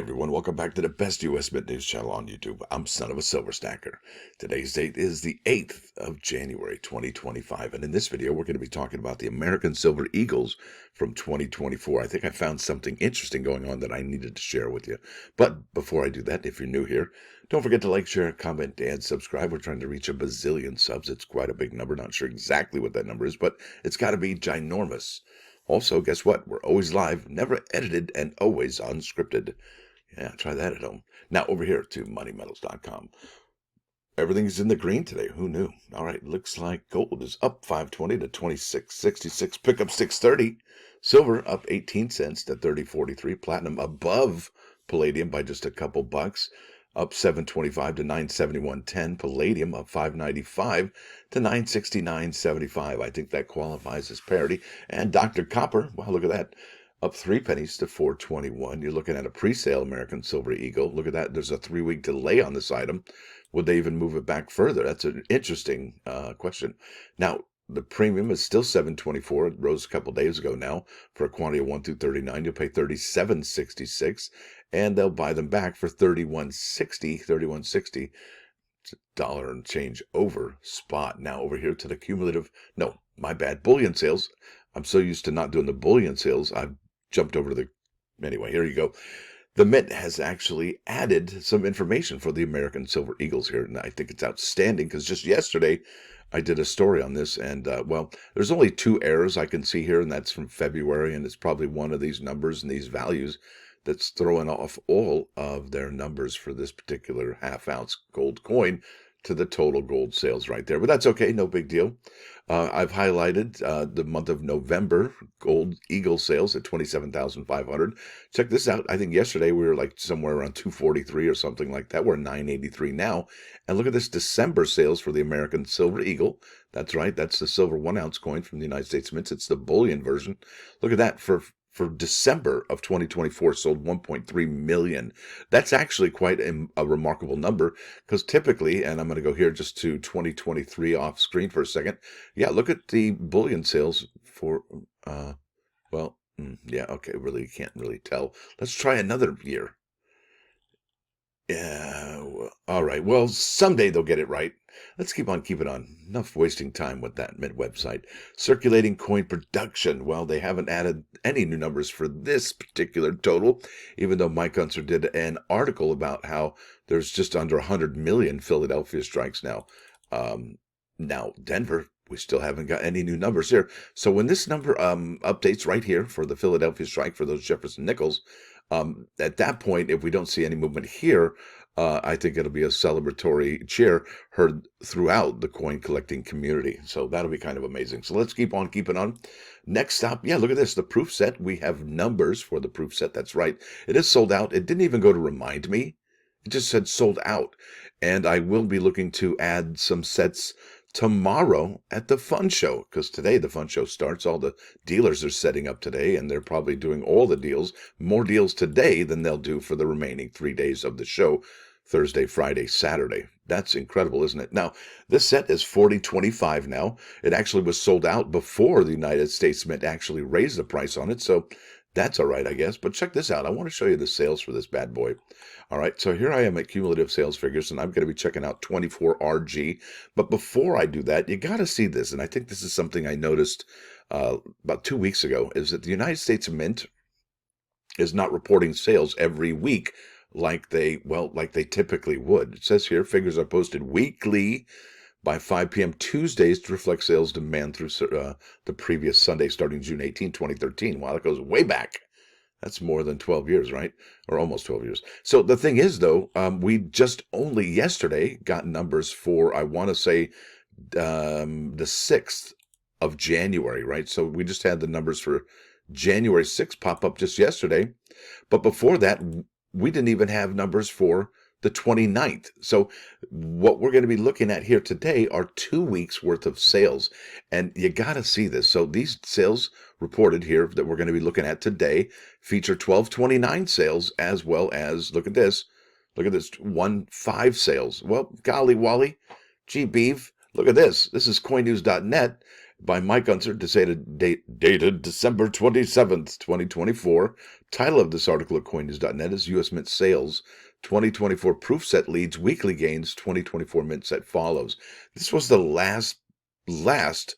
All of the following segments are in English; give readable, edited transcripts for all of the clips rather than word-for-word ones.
everyone, welcome back to the best U.S. Mint News channel on YouTube. I'm Son of a Silver Stacker. Today's date is the 8th of January, 2025. And in this video, we're going to be talking about the American Silver Eagles from 2024. I think I found something interesting going on that I needed to share with you. But before I do that, if you're new here, don't forget to like, share, comment, and subscribe. We're trying to reach a bazillion subs. It's quite a big number. Not sure exactly what that number is, but it's got to be ginormous. Also, guess what? We're always live, never edited, and always unscripted. Yeah, try that at home. Now, over here to MoneyMetalscom. Everything's in the green today. Who knew? All right, looks like gold is up 520 to 26.66. Pickup 630. Silver up 18 cents to 30.43. Platinum above palladium by just a couple bucks. Up 725 to 971.10. Palladium up 595 to 969.75. I think that qualifies as parity. And Dr. Copper, wow, look at that. Up 3 pennies to 4.21. You're looking at a pre-sale American Silver Eagle. Look at that. There's a 3-week delay on this item. Would they even move it back further? That's an interesting question. Now, the premium is still $7.24. It rose a couple days ago now for a quantity of 1 through 39. You'll pay $37.66, and they'll buy them back for $31.60. $31.60. It's $1 and change over spot. Now over here to the cumulative. No, my bad. Bullion sales. I'm so used to not doing the bullion sales. I've jumped over to the. Anyway, here you go. The Mint has actually added some information for the American Silver Eagles here, and I think it's outstanding because just yesterday I did a story on this, and well, there's only 2 errors I can see here, and that's from February, and it's probably one of these numbers and these values that's throwing off all of their numbers for this particular half-ounce gold coin to the total gold sales right there. But that's okay, no big deal. I've highlighted the month of November gold eagle sales at 27,500. Check this out. I think yesterday we were like somewhere around 243 or something like that. We're 983 now. And look at this December sales for the American Silver Eagle. That's right. That's the silver 1-ounce coin from the United States Mint. It's the bullion version. Look at that. For December of 2024, sold 1.3 million. That's actually quite a remarkable number because typically, and I'm going to go here just to 2023 off screen for a second. Yeah, look at the bullion sales for, yeah, okay, really can't really tell. Let's try another year. Yeah, all right. Well, someday they'll get it right. Let's keep on keeping on. Enough wasting time with that Mint website. Circulating coin production. Well, they haven't added any new numbers for this particular total, even though Mike Unser did an article about how there's just under 100 million Philadelphia strikes now. Now, Denver, we still haven't got any new numbers here. So when this number updates right here for the Philadelphia strike for those Jefferson nickels, at that point, if we don't see any movement here, I think it'll be a celebratory cheer heard throughout the coin collecting community. So that'll be kind of amazing. So let's keep on keeping on. Next up, yeah, look at this. The proof set. We have numbers for the proof set. That's right. It is sold out. It didn't even go to remind me. It just said sold out. And I will be looking to add some sets tomorrow at the fun show, because today the fun show starts. All the dealers are setting up today, and they're probably doing all the deals, more deals today than they'll do for the remaining 3 days of the show, Thursday, Friday, Saturday. That's incredible, isn't it? Now, this set is $40.25 now. It actually was sold out before the United States Mint actually raised the price on it, so that's all right, I guess. But check this out. I want to show you the sales for this bad boy. All right, so here I am at cumulative sales figures, and I'm going to be checking out 24RG. But before I do that, you got to see this, and I think this is something I noticed about 2 weeks ago, is that the United States Mint is not reporting sales every week like they typically would. It says here, figures are posted weekly by 5 p.m. Tuesdays to reflect sales demand through the previous Sunday starting June 18, 2013. Wow, that goes way back. That's more than 12 years, right? Or almost 12 years. So the thing is, though, we just only yesterday got numbers for, I want to say, the 6th of January, right? So we just had the numbers for January 6th pop up just yesterday. But before that, we didn't even have numbers for the 29th. So what we're going to be looking at here today are 2 weeks worth of sales. And you got to see this. So these sales reported here that we're going to be looking at today feature 12/29 sales, as well as, look at this 1/5 sales. Well, golly Wally, gee beef, look at this. This is coinnews.net by Mike Unser, dated December 27th, 2024. Title of this article at coinnews.net is U.S. Mint Sales 2024 Proof Set Leads Weekly Gains 2024 Mint Set Follows. This was the last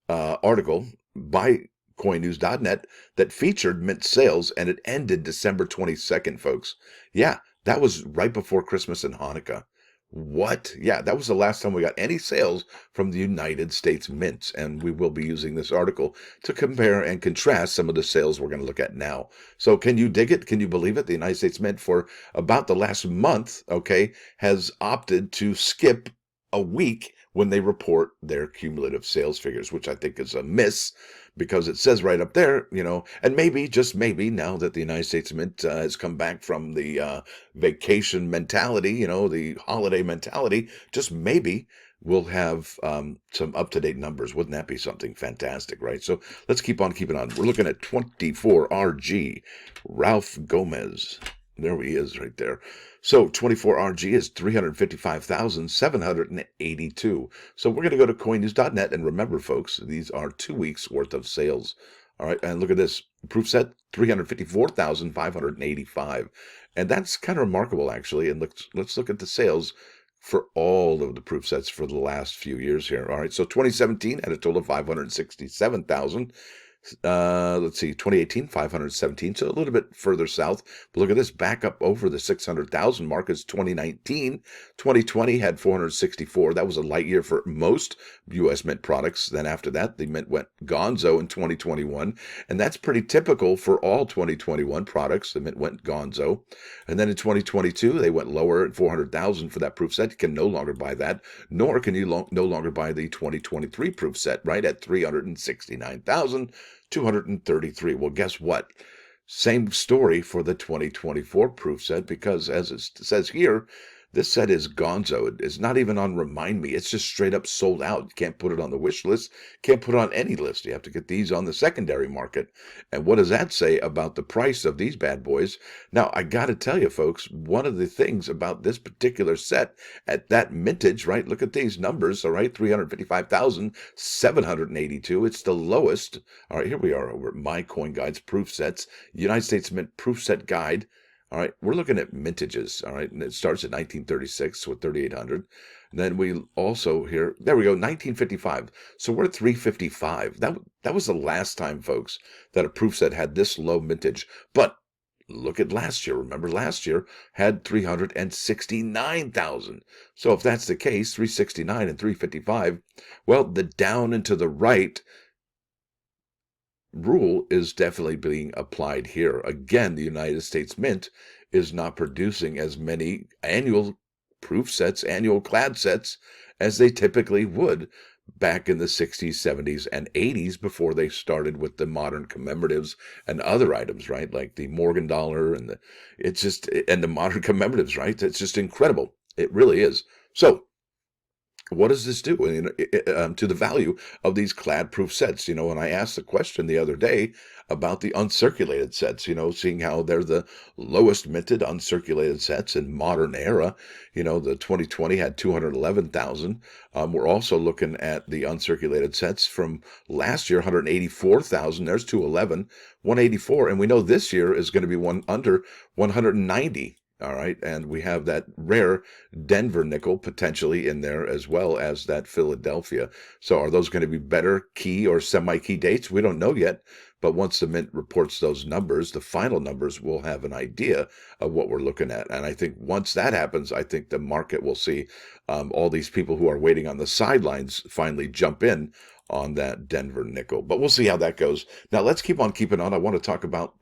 article by coinnews.net that featured Mint sales, and it ended December 22nd, folks. Yeah, that was right before Christmas and Hanukkah. What? Yeah, that was the last time we got any sales from the United States Mints, and we will be using this article to compare and contrast some of the sales we're going to look at now. So can you dig it? Can you believe it? The United States Mint for about the last month, okay, has opted to skip a week when they report their cumulative sales figures, which I think is a miss, because it says right up there, and maybe, just maybe, now that the United States Mint has come back from the vacation mentality, the holiday mentality, just maybe we'll have some up-to-date numbers. Wouldn't that be something fantastic, right? So let's keep on keeping on. We're looking at 24RG, Ralph Gomez. There he is right there. So 24RG is 355,782. So we're going to go to coinnews.net, and remember, folks, these are 2 weeks worth of sales. All right, and look at this proof set, 354,585, and that's kind of remarkable, actually. And let's look at the sales for all of the proof sets for the last few years here. All right, so 2017 had a total of 567,000. Let's see, 2018, 517, so a little bit further south. But look at this, back up over the 600,000 mark is 2019. 2020 had 464. That was a light year for most U.S. Mint products. Then after that, the Mint went gonzo in 2021, and that's pretty typical for all 2021 products. The Mint went gonzo. And then in 2022, they went lower at 400,000 for that proof set. You can no longer buy that, nor can you no longer buy the 2023 proof set, right, at 369,233. Well, guess what? Same story for the 2024 proof set, because as it says here, this set is gonzo. It's not even on Remind Me. It's just straight up sold out. You can't put it on the wish list. Can't put it on any list. You have to get these on the secondary market. And what does that say about the price of these bad boys? Now, I got to tell you, folks, one of the things about this particular set at that mintage, right? Look at these numbers, all right? 355,782. It's the lowest. All right, here we are over at My Coin Guide's proof sets, United States Mint proof set guide. All right, we're looking at mintages, all right, and it starts at 1936 with 3,800. And then we also here, there we go, 1955. So we're at 355. That was the last time, folks, that a proof set had this low mintage. But look at last year. Remember, last year had 369,000. So if that's the case, 369 and 355, well, the down and to the right rule is definitely being applied here. Again, the United States Mint is not producing as many annual proof sets, annual clad sets, as they typically would back in the 60s, 70s, and 80s before they started with the modern commemoratives and other items, right? Like the Morgan dollar and the modern commemoratives, right? It's just incredible. It really is. So what does this do to the value of these clad proof sets? And I asked the question the other day about the uncirculated sets, seeing how they're the lowest minted uncirculated sets in modern era. The 2020 had 211,000. We're also looking at the uncirculated sets from last year, 184,000. There's 211, 184. And we know this year is going to be under 190. All right, and we have that rare Denver nickel potentially in there, as well as that Philadelphia. So are those going to be better key or semi-key dates? We don't know yet, but once the Mint reports those numbers, the final numbers, we'll have an idea of what we're looking at. And I think once that happens, I think the market will see all these people who are waiting on the sidelines finally jump in on that Denver nickel. But we'll see how that goes. Now, let's keep on keeping on. I want to talk about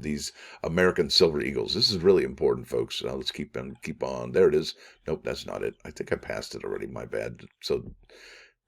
these American Silver Eagles. This is really important, folks. Let's keep on. There it is. Nope, that's not it. I think I passed it already. My bad. So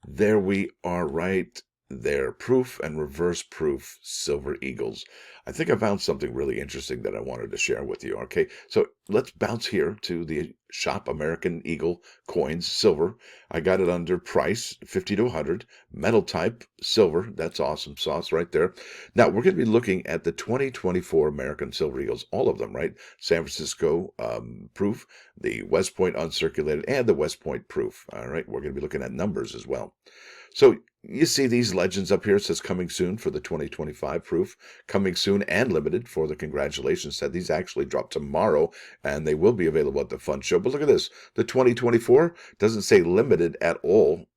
there we are right there. Proof and reverse proof Silver Eagles. I think I found something really interesting that I wanted to share with you. Okay, so let's bounce here to the Shop American Eagle coins, silver. I got it under price, 50 to 100. Metal type, silver. That's awesome sauce right there. Now, we're going to be looking at the 2024 American Silver Eagles, all of them, right? San Francisco proof, the West Point uncirculated, and the West Point proof. All right, we're going to be looking at numbers as well. So you see these legends up here. It says coming soon for the 2025 proof. Coming soon soon and limited for the congratulations set. These actually drop tomorrow, and they will be available at the fun show. But look at this. The 2024 doesn't say limited at all.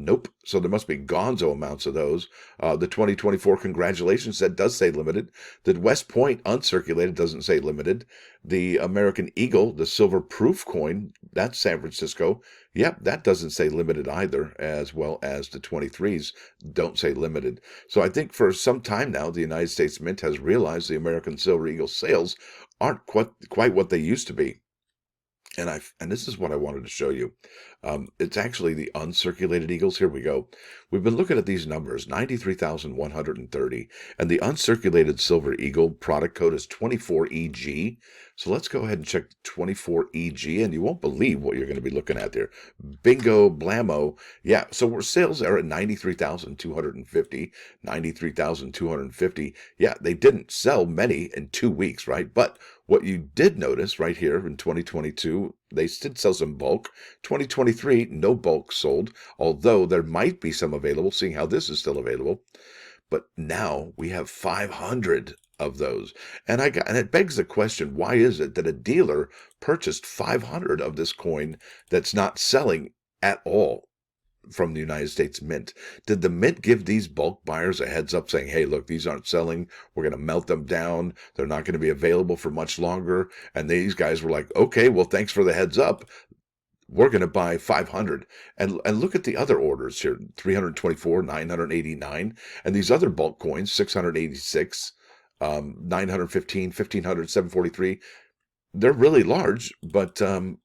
Nope. So there must be gonzo amounts of those. The 2024 congratulations set does say limited. The West Point uncirculated doesn't say limited. The American Eagle, the silver proof coin, that's San Francisco. Yep, that doesn't say limited either, as well as the 23s don't say limited. So I think for some time now, the United States Mint has realized the American Silver Eagle sales aren't quite what they used to be. And this is what I wanted to show you. It's actually the uncirculated eagles. Here we go. We've been looking at these numbers, 93,130, and the uncirculated silver eagle product code is 24EG. So let's go ahead and check 24EG, and you won't believe what you're going to be looking at there. Bingo, blammo. Yeah, so our sales are at 93,250, 93,250. Yeah, they didn't sell many in 2 weeks, right? But what you did notice right here in 2022, they did sell some bulk. 2023, no bulk sold, although there might be some available, seeing how this is still available. But now we have 500 of those. And it begs the question, why is it that a dealer purchased 500 of this coin that's not selling at all from the United States Mint? Did the Mint give these bulk buyers a heads up saying, hey, look, these aren't selling. We're going to melt them down. They're not going to be available for much longer. And these guys were like, okay, well, thanks for the heads up. We're going to buy 500. And look at the other orders here, 324, 989. And these other bulk coins, 686, 915, 1500, 743. They're really large, but the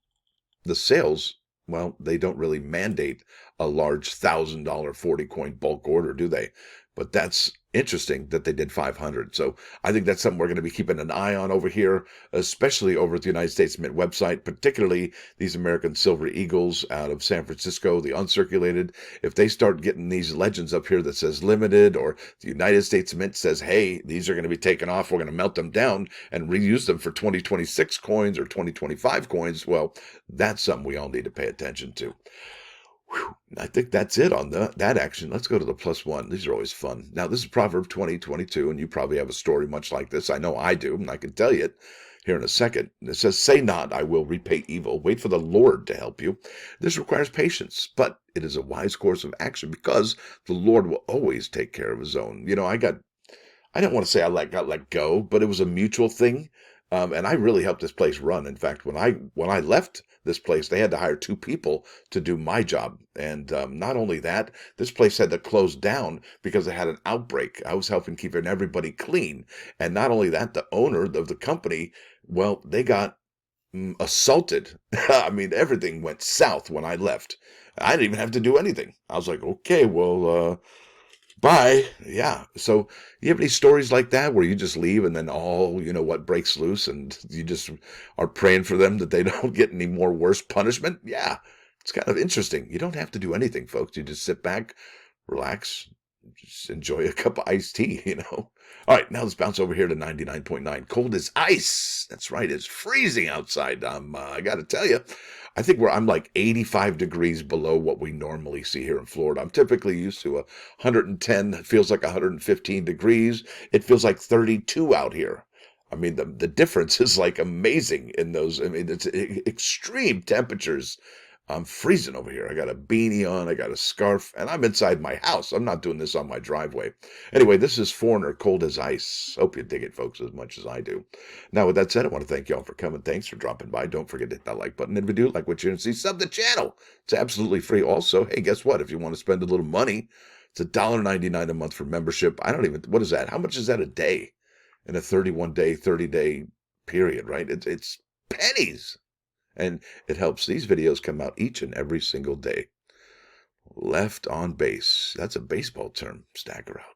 sales, well, they don't really mandate a large $1,000 40 coin bulk order, do they? But that's interesting that they did 500. So I think that's something we're going to be keeping an eye on over here, especially over at the United States Mint website, particularly these American Silver Eagles out of San Francisco, the uncirculated. If they start getting these legends up here that says limited, or the United States Mint says, hey, these are going to be taken off, we're going to melt them down and reuse them for 2026 coins or 2025 coins, well, that's something we all need to pay attention to. Whew. I think that's it on that action. Let's go to the +1. These are always fun. Now, this is Proverb 20:22, and you probably have a story much like this. I know I do, and I can tell you it here in a second. It says, say not, I will repay evil. Wait for the Lord to help you. This requires patience, but it is a wise course of action because the Lord will always take care of his own. You know, I don't want to say I got let go, but it was a mutual thing. And I really helped this place run. In fact, when I left this place, they had to hire 2 people to do my job. And not only that, this place had to close down because it had an outbreak. I was helping keeping everybody clean. And not only that, the owner of the company, well, they got assaulted. I mean, everything went south when I left. I didn't even have to do anything. I was like, okay, well, bye. Yeah. So you have any stories like that where you just leave and then what breaks loose and you just are praying for them that they don't get any more worse punishment? Yeah. It's kind of interesting. You don't have to do anything, folks. You just sit back, relax, just enjoy a cup of iced tea, All right, now let's bounce over here to 99.9. Cold as ice. That's right. It's freezing outside. I got to tell you, I think I'm like 85 degrees below what we normally see here in Florida. I'm typically used to 110. It feels like 115 degrees. It feels like 32 out here. I mean, the difference is like amazing in those. I mean, it's extreme temperatures. I'm freezing over here. I got a beanie on, I got a scarf, and I'm inside my house. I'm not doing this on my driveway. Anyway, this is Foreigner, Cold as Ice. Hope you dig it, folks, as much as I do. Now, with that said, I want to thank y'all for coming. Thanks for dropping by. Don't forget to hit that like button. And if you do like what you're going to see, sub the channel. It's absolutely free. Also, hey, guess what? If you want to spend a little money, it's $1.99 a month for membership. What is that? How much is that a day? In a 31-day, 30-day period, right? It's pennies. And it helps these videos come out each and every single day. Left on base. That's a baseball term. Stacker out.